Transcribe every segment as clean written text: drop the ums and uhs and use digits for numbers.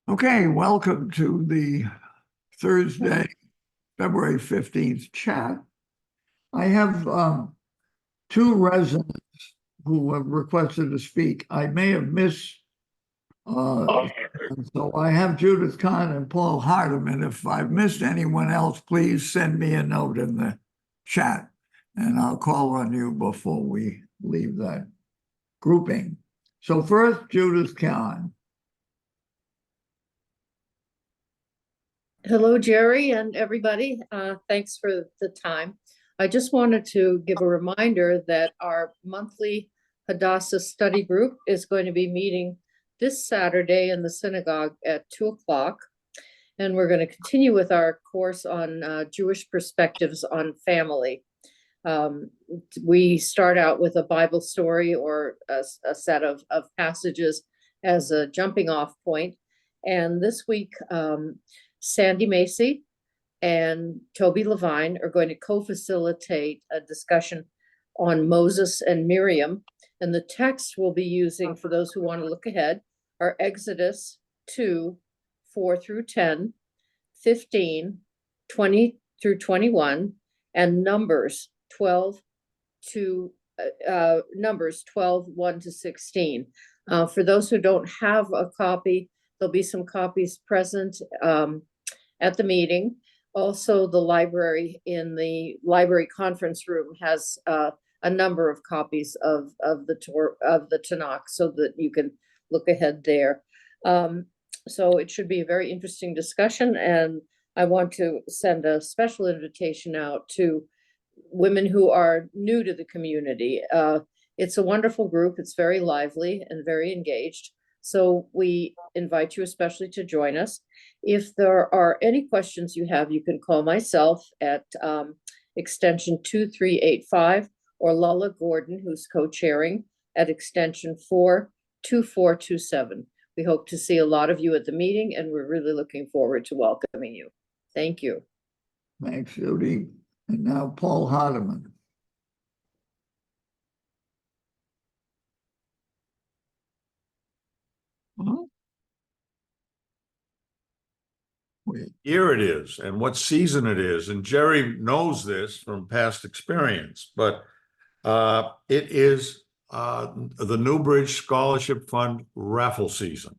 Okay, welcome to the Thursday, February 15th chat. I have two residents who have requested to speak. I may have missed, so I have Judith Kahn and Paul Hardiman. If I've missed anyone else, please send me a note in the chat, and I'll call on you before we leave that grouping. So first, Judith Kahn. Hello, Jerry and everybody. Thanks for the time. I just wanted to give a reminder that our monthly Hadassah study group is going to be meeting this Saturday in the synagogue at 2 o'clock. And we're going to continue with our course on Jewish perspectives on family. We start out with a Bible story or a set of passages as a jumping off point. And this week, Sandy Macy and Toby Levine are going to co-facilitate a discussion on Moses and Miriam. And the text we'll be using for those who want to look ahead are Exodus 2, 4 through 10, 15, 20 through 21, and Numbers 12, 1 to 16. For those who don't have a copy, there'll be some copies present at the meeting. Also, the library in the library conference room has a number of copies of the Tanakh, so that you can look ahead there. So it should be a very interesting discussion, and I want to send a special invitation out to women who are new to the community. It's a wonderful group. It's very lively and very engaged. So we invite you especially to join us. If there are any questions you have, you can call myself at extension 2385 or Lala Gordon, who's co-chairing, at extension 42427. We hope to see a lot of you at the meeting, and we're really looking forward to welcoming you. Thank you. Thanks, Judy. And now Paul Hardiman. Year it is and what season it is, and Jerry knows this from past experience, but it is the Newbridge Scholarship Fund raffle season,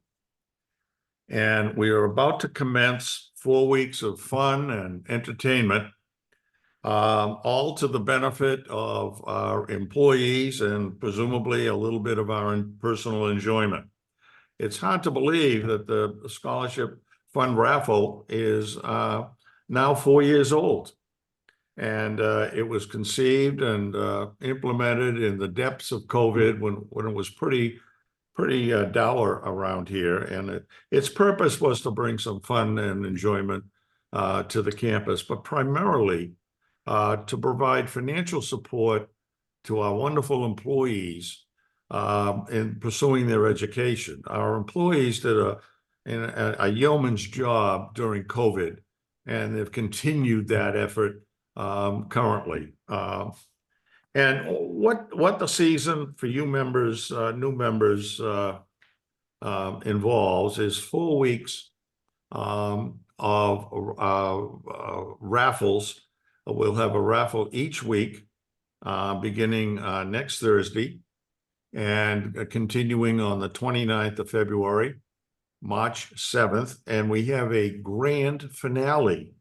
and we are about to commence 4 weeks of fun and entertainment, all to the benefit of our employees and presumably a little bit of our personal enjoyment. It's hard to believe that the Scholarship Fund raffle is now 4 years old, and it was conceived and implemented in the depths of COVID when it was pretty dour around here, and its purpose was to bring some fun and enjoyment to the campus, but primarily to provide financial support to our wonderful employees in pursuing their education. Our employees did a yeoman's job during COVID, and they've continued that effort currently. And what the season for you members, new members, involves is 4 weeks of raffles. We'll have a raffle each week, beginning next Thursday and continuing on the 29th of February. March 7th, and we have a grand finale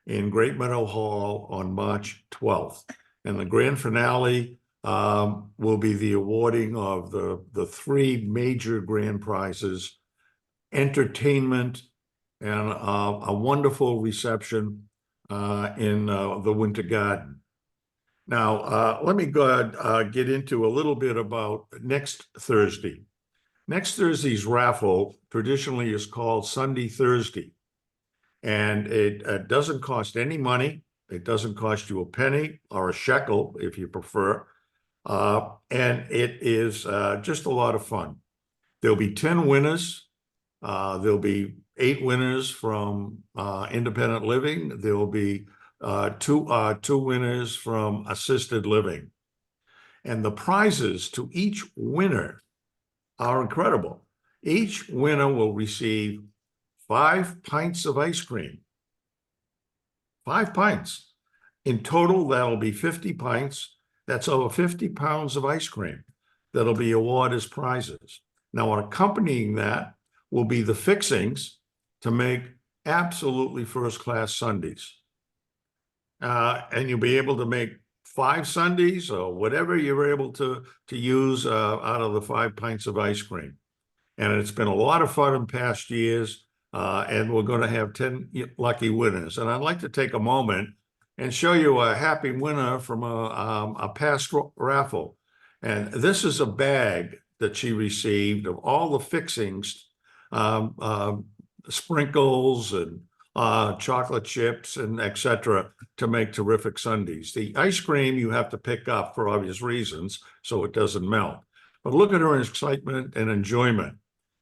in Great Meadow Hall on March 12th. And the grand finale will be the awarding of the 3 major grand prizes, entertainment, and a wonderful reception in the Winter Garden. Now, let me go ahead, get into a little bit about next Thursday. Next Thursday's raffle traditionally is called Sunday Thursday, and it doesn't cost any money. It doesn't cost you a penny or a shekel if you prefer, and it is just a lot of fun. There'll be 10 winners. There'll be 8 winners from independent living. There will be two winners from assisted living, and the prizes to each winner are incredible. Each winner will receive 5 pints of ice cream. 5 pints. In total, that'll be 50 pints. That's over 50 pounds of ice cream that'll be awarded as prizes. Now, accompanying that will be the fixings to make absolutely first-class sundaes. And you'll be able to make 5 sundaes or whatever you're able to use out of the 5 pints of ice cream. And it's been a lot of fun in past years, and we're going to have 10 lucky winners. And I'd like to take a moment and show you a happy winner from a past raffle. And this is a bag that she received of all the fixings, sprinkles and chocolate chips and etc. to make terrific sundaes. The ice cream you have to pick up for obvious reasons so it doesn't melt. But look at her excitement and enjoyment.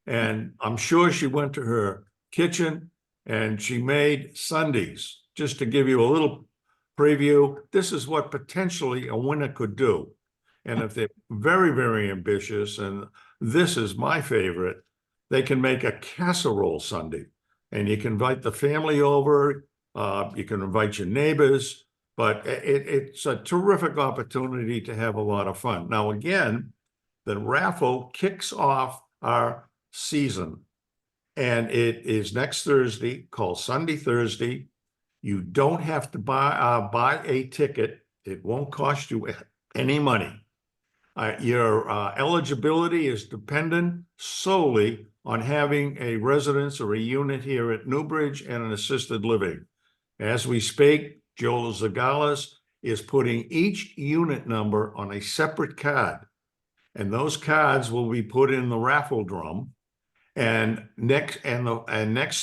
And I'm sure she went to her kitchen and she made sundaes. Just to give you a little preview, this is what potentially a winner could do. And if they're very, very ambitious, and this is my favorite, they can make a casserole sundae. And you can invite the family over, you can invite your neighbors, but it's a terrific opportunity to have a lot of fun. Now, again, the raffle kicks off our season, and it is next Thursday, called Sunday Thursday. You don't have to buy a ticket. It won't cost you any money. Your eligibility is dependent solely on having a residence or a unit here at Newbridge and an assisted living. As we speak, Joel Zagalas is putting each unit number on a separate card, and those cards will be put in the raffle drum. And next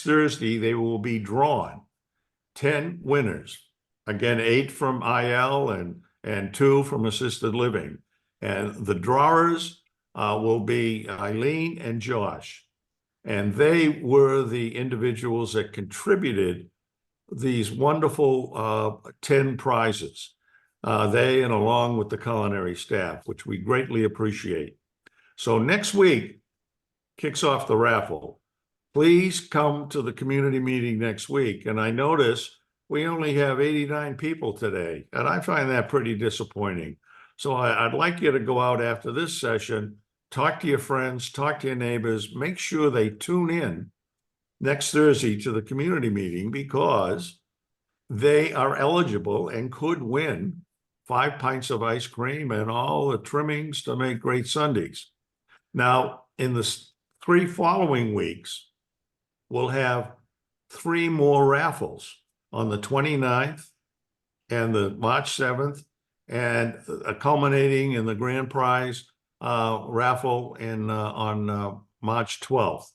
Thursday, they will be drawn. 10 winners. Again, 8 from IL and 2 from assisted living. And the drawers will be Eileen and Josh. And they were the individuals that contributed these wonderful 10 prizes. They and along with the culinary staff, which we greatly appreciate. So next week kicks off the raffle. Please come to the community meeting next week. And I notice we only have 89 people today, and I find that pretty disappointing. So I'd like you to go out after this session, talk to your friends, talk to your neighbors, make sure they tune in next Thursday to the community meeting, because they are eligible and could win 5 pints of ice cream and all the trimmings to make great sundaes. Now, in the 3 following weeks, we'll have 3 more raffles on the 29th and the March 7th, and culminating in the grand prize raffle on March 12th.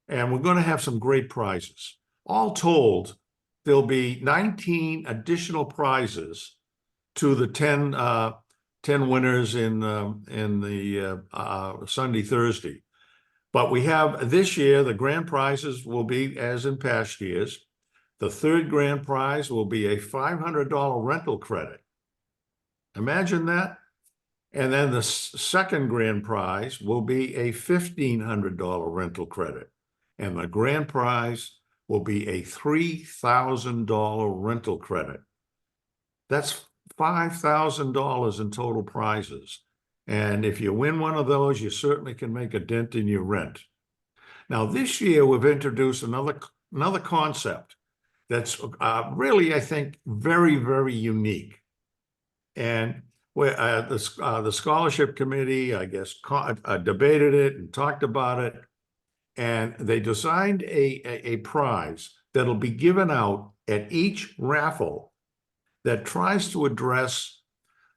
And we're going to have some great prizes. All told, there'll be 19 additional prizes to the 10 winners in the Sunday, Thursday. But we have this year, the grand prizes will be as in past years. The 3rd grand prize will be a $500 rental credit. Imagine that. And then the 2nd grand prize will be a $1,500 rental credit. And the grand prize will be a $3,000 rental credit. That's $5,000 in total prizes. And if you win one of those, you certainly can make a dent in your rent. Now, this year, we've introduced another concept that's really, I think, very, very unique. And the scholarship committee, I guess, debated it and talked about it. And they designed a prize that'll be given out at each raffle that tries to address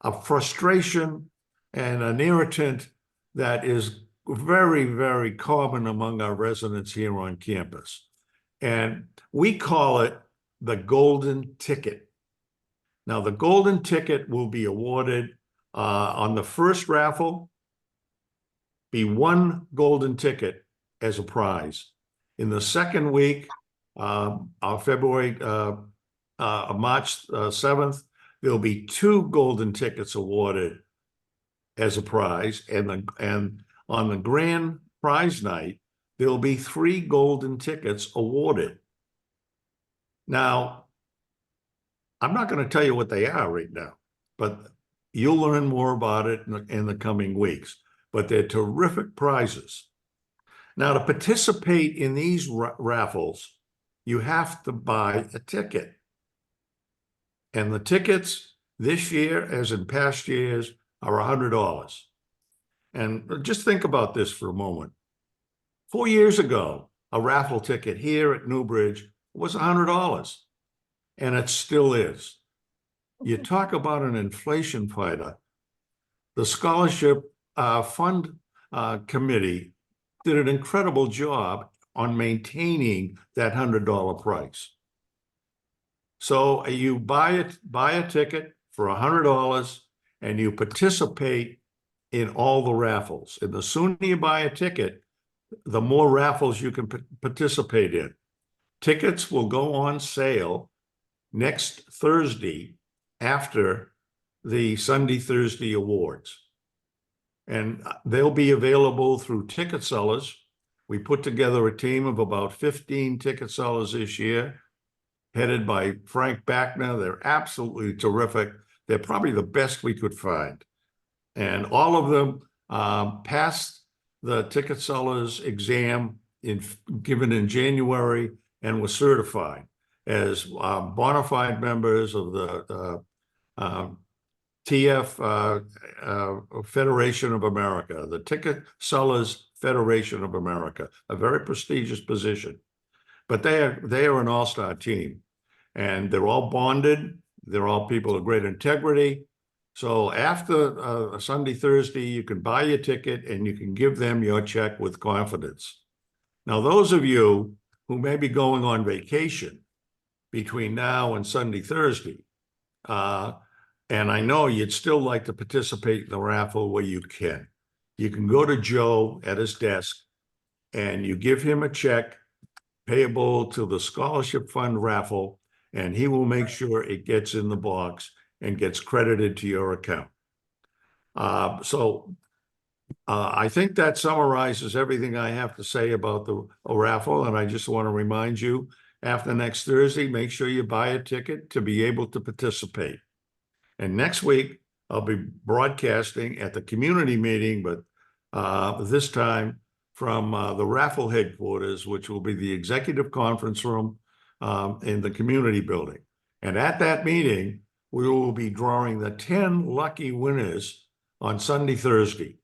a frustration and an irritant that is very, very common among our residents here on campus. And we call it the golden ticket. Now, the golden ticket will be awarded on the first raffle, be 1 golden ticket as a prize. In the second week, on March 7th, there'll be 2 golden tickets awarded as a prize. And on the grand prize night, there'll be 3 golden tickets awarded. Now, I'm not going to tell you what they are right now, but you'll learn more about it in the coming weeks. But they're terrific prizes. Now, to participate in these raffles, you have to buy a ticket. And the tickets this year, as in past years, are $100. And just think about this for a moment. 4 years ago, a raffle ticket here at Newbridge was $100, and it still is. You talk about an inflation fighter. The scholarship fund committee did an incredible job on maintaining that $100 price. So you buy a ticket for $100 and you participate in all the raffles. And the sooner you buy a ticket, the more raffles you can participate in. Tickets will go on sale next Thursday after the Sunday Thursday awards. And they'll be available through ticket sellers. We put together a team of about 15 ticket sellers this year, headed by Frank Backner. They're absolutely terrific. They're probably the best we could find. And all of them passed the ticket sellers exam given in January and were certified as bona fide members of the TF Federation of America, the Ticket Sellers Federation of America, a very prestigious position. But they are an all-star team, and they're all bonded. They're all people of great integrity. So after Sunday, Thursday, you can buy your ticket and you can give them your check with confidence. Now, those of you who may be going on vacation between now and Sunday, Thursday, and I know you'd still like to participate in the raffle where you can. You can go to Joe at his desk and you give him a check payable to the scholarship fund raffle, and he will make sure it gets in the box and gets credited to your account. I think that summarizes everything I have to say about the raffle. And I just want to remind you, after next Thursday, make sure you buy a ticket to be able to participate. And next week, I'll be broadcasting at the community meeting, but this time from the raffle headquarters, which will be the executive conference room in the community building. And at that meeting, we will be drawing the 10 lucky winners on Sunday, Thursday.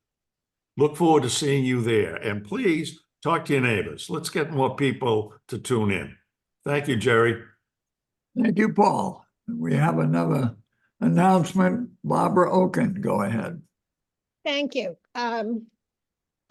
Look forward to seeing you there. And please talk to your neighbors. Let's get more people to tune in. Thank you, Jerry. Thank you, Paul. We have another announcement. Barbara Oken, go ahead. Thank you.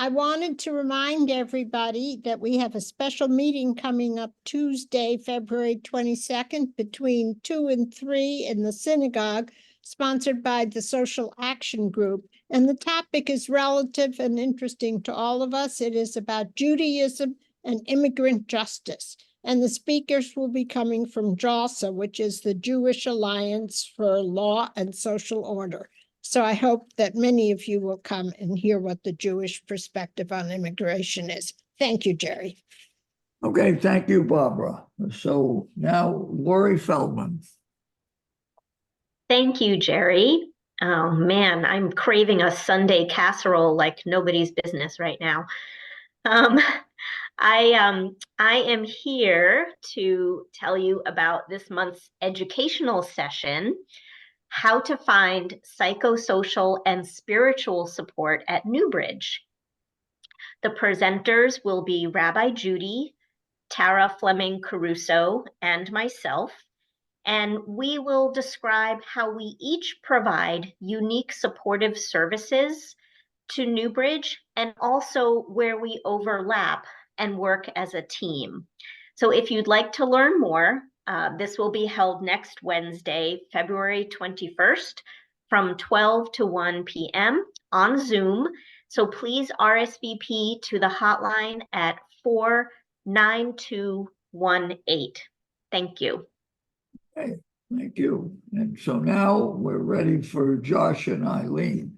I wanted to remind everybody that we have a special meeting coming up Tuesday, February 22nd, between 2 and 3 in the synagogue, sponsored by the Social Action Group. And the topic is relative and interesting to all of us. It is about Judaism and immigrant justice. And the speakers will be coming from JALSA, which is the Jewish Alliance for Law and Social Order. So I hope that many of you will come and hear what the Jewish perspective on immigration is. Thank you, Jerry. Okay, thank you, Barbara. So now Lori Feldman. Thank you, Jerry. Oh man, I'm craving a Sunday casserole like nobody's business right now. I am here to tell you about this month's educational session, How to Find Psychosocial and Spiritual Support at Newbridge. The presenters will be Rabbi Judy, Tara Fleming Caruso, and myself, and we will describe how we each provide unique supportive services to Newbridge and also where we overlap and work as a team. So if you'd like to learn more, this will be held next Wednesday, February 21st from 12 to 1 p.m. on Zoom. So please RSVP to the hotline at 49218. Thank you. Okay, thank you. And so now we're ready for Josh and Eileen.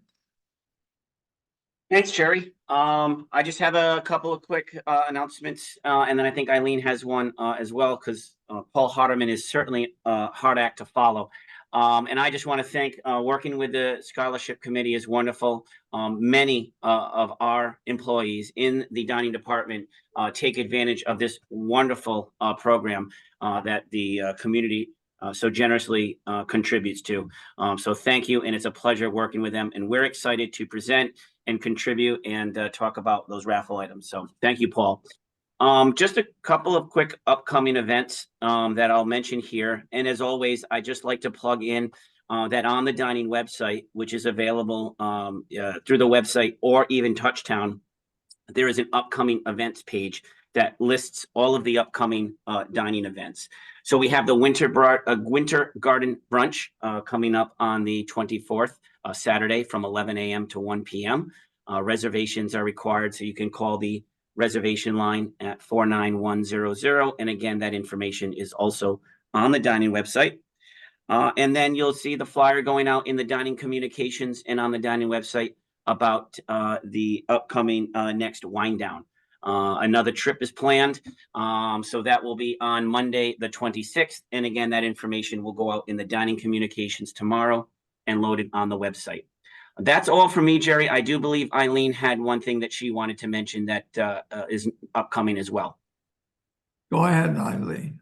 Thanks, Jerry. I just have a couple of quick announcements, and then I think Eileen has one as well, because Paul Hardeman is certainly a hard act to follow. And I just want to thank, working with the scholarship committee is wonderful. Many of our employees in the dining department take advantage of this wonderful program that the community so generously contributes to. So thank you, and it's a pleasure working with them. And we're excited to present and contribute and talk about those raffle items. So thank you, Paul. Just a couple of quick upcoming events that I'll mention here. And as always, I just like to plug in that on the dining website, which is available through the website or even Touchtown, there is an upcoming events page that lists all of the upcoming dining events. So we have the Winter Garden Brunch coming up on the 24th, Saturday from 11 a.m. to 1 p.m. Reservations are required, so you can call the reservation line at 49100. And again, that information is also on the dining website. And then you'll see the flyer going out in the dining communications and on the dining website about the upcoming next wind down. Another trip is planned. So that will be on Monday, the 26th. And again, that information will go out in the dining communications tomorrow and loaded on the website. That's all for me, Jerry. I do believe Eileen had one thing that she wanted to mention that is upcoming as well. Go ahead, Eileen.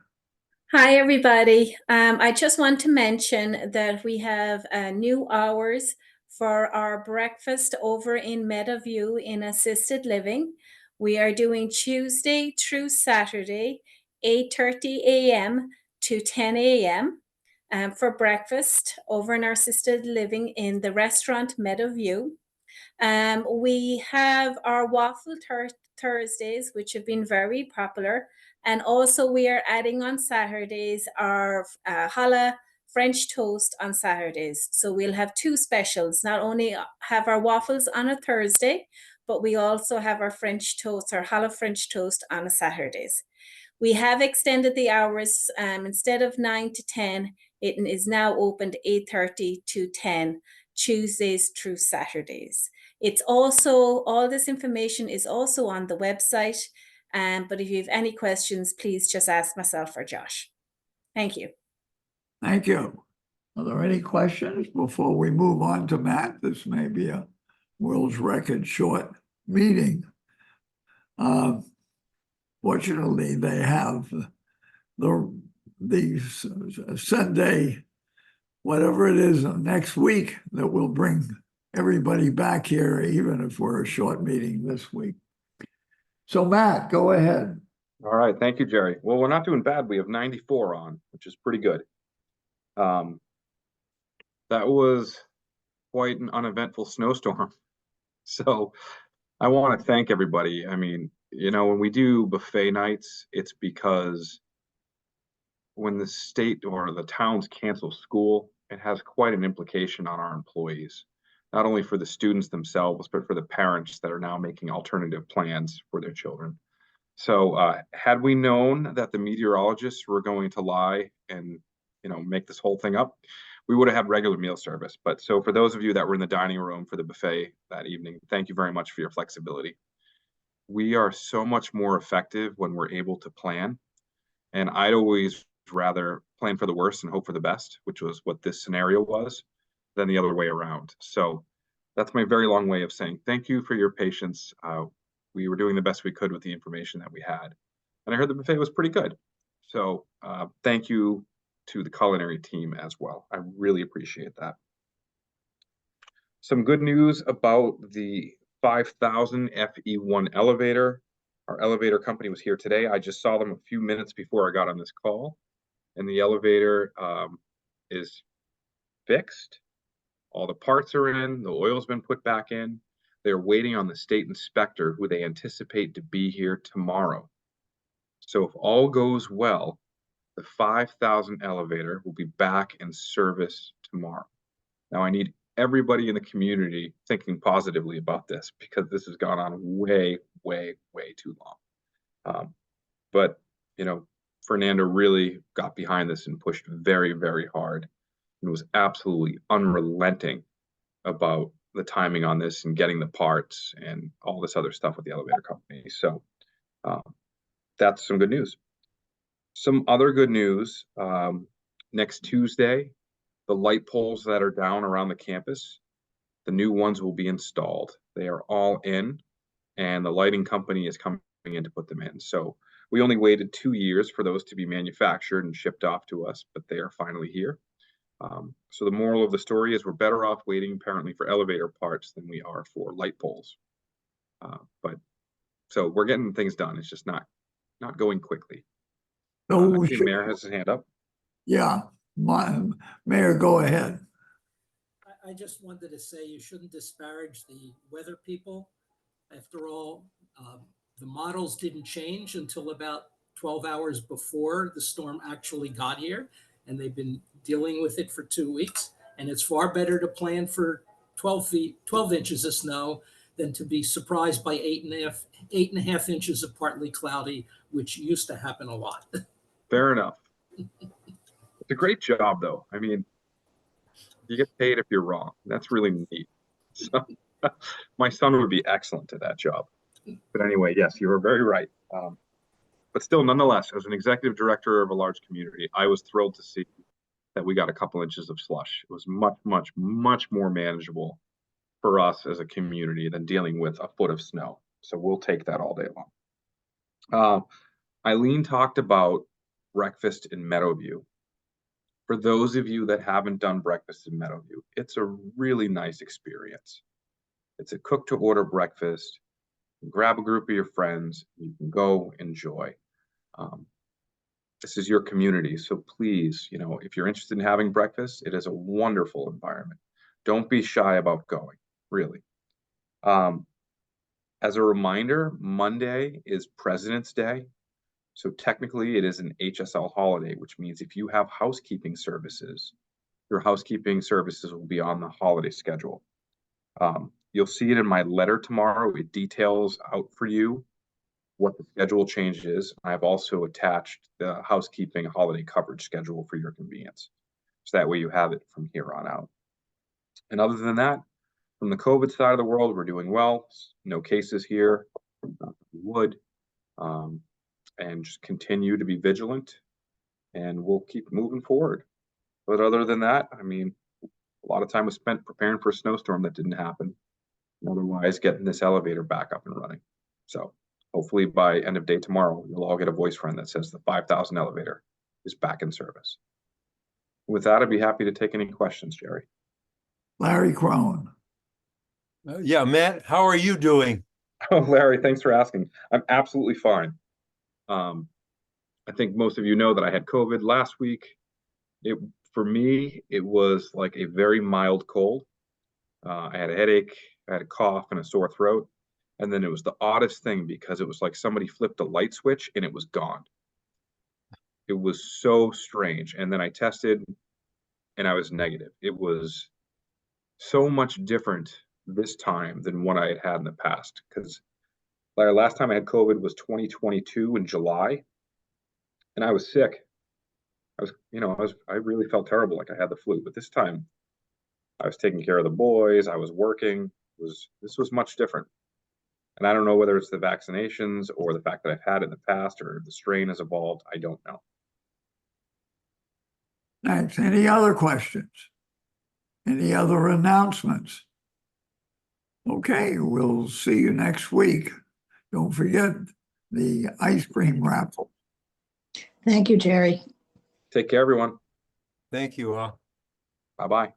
Hi, everybody. I just want to mention that we have new hours for our breakfast over in Meadowview in assisted living. We are doing Tuesday through Saturday, 8:30 a.m. to 10 a.m. For breakfast over in our assisted living in the restaurant Meadowview. We have our waffle Thursdays, which have been very popular. And also we are adding on Saturdays our challah French toast on Saturdays. So we'll have two specials, not only have our waffles on a Thursday, but we also have our French toast, our challah French toast on a Saturdays. We have extended the hours, instead of 9 to 10, it is now opened 8:30 to 10, Tuesdays through Saturdays. It's also, all this information is also on the website. But if you have any questions, please just ask myself or Josh. Thank you. Thank you. Are there any questions before we move on to Matt? This may be a world's record short meeting. Fortunately, they have the Sunday, whatever it is, next week that will bring everybody back here, even if we're a short meeting this week. So Matt, go ahead. All right, thank you, Jerry. Well, we're not doing bad. We have 94 on, which is pretty good. That was quite an uneventful snowstorm. So I want to thank everybody. I mean, you know, when we do buffet nights, it's because when the state or the towns cancel school, it has quite an implication on our employees, not only for the students themselves, but for the parents that are now making alternative plans for their children. So had we known that the meteorologists were going to lie and, you know, make this whole thing up, we would have had regular meal service. But so for those of you that were in the dining room for the buffet that evening, thank you very much for your flexibility. We are so much more effective when we're able to plan. And I'd always rather plan for the worst and hope for the best, which was what this scenario was, than the other way around. So that's my very long way of saying thank you for your patience. We were doing the best we could with the information that we had. And I heard the buffet was pretty good. So thank you to the culinary team as well. I really appreciate that. Some good news about the 5000 FE1 elevator. Our elevator company was here today. I just saw them a few minutes before I got on this call. And the elevator is fixed. All the parts are in, the oil's been put back in. They're waiting on the state inspector who they anticipate to be here tomorrow. So if all goes well, the 5000 elevator will be back in service tomorrow. Now I need everybody in the community thinking positively about this because this has gone on way, way, way too long. But, you know, Fernando really got behind this and pushed very, very hard and was absolutely unrelenting about the timing on this and getting the parts and all this other stuff with the elevator company. So that's some good news. Some other good news, next Tuesday, the light poles that are down around the campus, the new ones will be installed. They are all in, and the lighting company is coming in to put them in. So we only waited 2 years for those to be manufactured and shipped off to us, but they are finally here. So the moral of the story is we're better off waiting apparently for elevator parts than we are for light poles. But so we're getting things done. It's just not going quickly. So I see Mayor has his hand up. yeah, Mayor, go ahead. I just wanted to say you shouldn't disparage the weather people. After all, the models didn't change until about 12 hours before the storm actually got here, and they've been dealing with it for 2 weeks. And it's far better to plan for 12 inches of snow than to be surprised by 8.5 inches of partly cloudy, which used to happen a lot. Fair enough. It's a great job, though. I mean, you get paid if you're wrong. That's really neat. So, my son would be excellent at that job. But anyway, yes, you were very right. But still, nonetheless, as an executive director of a large community, I was thrilled to see that we got a couple inches of slush. It was much, much, much more manageable for us as a community than dealing with a foot of snow. So we'll take that all day long. Eileen talked about breakfast in Meadowview. For those of you that haven't done breakfast in Meadowview, it's a really nice experience. It's a cook-to-order breakfast. Grab a group of your friends. You can go enjoy. This is your community, so please, if you're interested in having breakfast, it is a wonderful environment. Don't be shy about going, really. As a reminder, Monday is President's Day. So technically it is an HSL holiday, which means if you have housekeeping services, your housekeeping services will be on the holiday schedule. You'll see it in my letter tomorrow. It details out for you what the schedule change is. I've also attached the housekeeping holiday coverage schedule for your convenience. So that way you have it from here on out. And other than that, from the COVID side of the world, we're doing well. No cases here. And just continue to be vigilant, and we'll keep moving forward. But other than that, I mean, a lot of time was spent preparing for a snowstorm that didn't happen, and otherwise getting this elevator back up and running. So hopefully by end of day tomorrow, you'll all get a voice friend that says the 5,000 elevator is back in service. With that, I'd be happy to take any questions, Jerry. Larry Crone. Yeah, Matt, how are you doing? Oh, Larry, thanks for asking. I'm absolutely fine. I think most of you know that I had COVID last week. For me, it was like a very mild cold. I had a headache, I had a cough and a sore throat. And then it was the oddest thing because it was like somebody flipped a light switch and it was gone. It was so strange. And then I tested and I was negative. It was so much different this time than what I had had in the past, because last time I had COVID was 2022 in July, and I was sick. I really felt terrible, like I had the flu. But this time, I was taking care of the boys. I was working. This was much different, and I don't know whether it's the vaccinations or the fact that I've had it in the past or the strain has evolved. I don't know. Thanks. Any other questions? Any other announcements? Okay, we'll see you next week. Don't forget the ice cream raffle. Thank you, Jerry. Take care, everyone. Thank you. Bye-bye.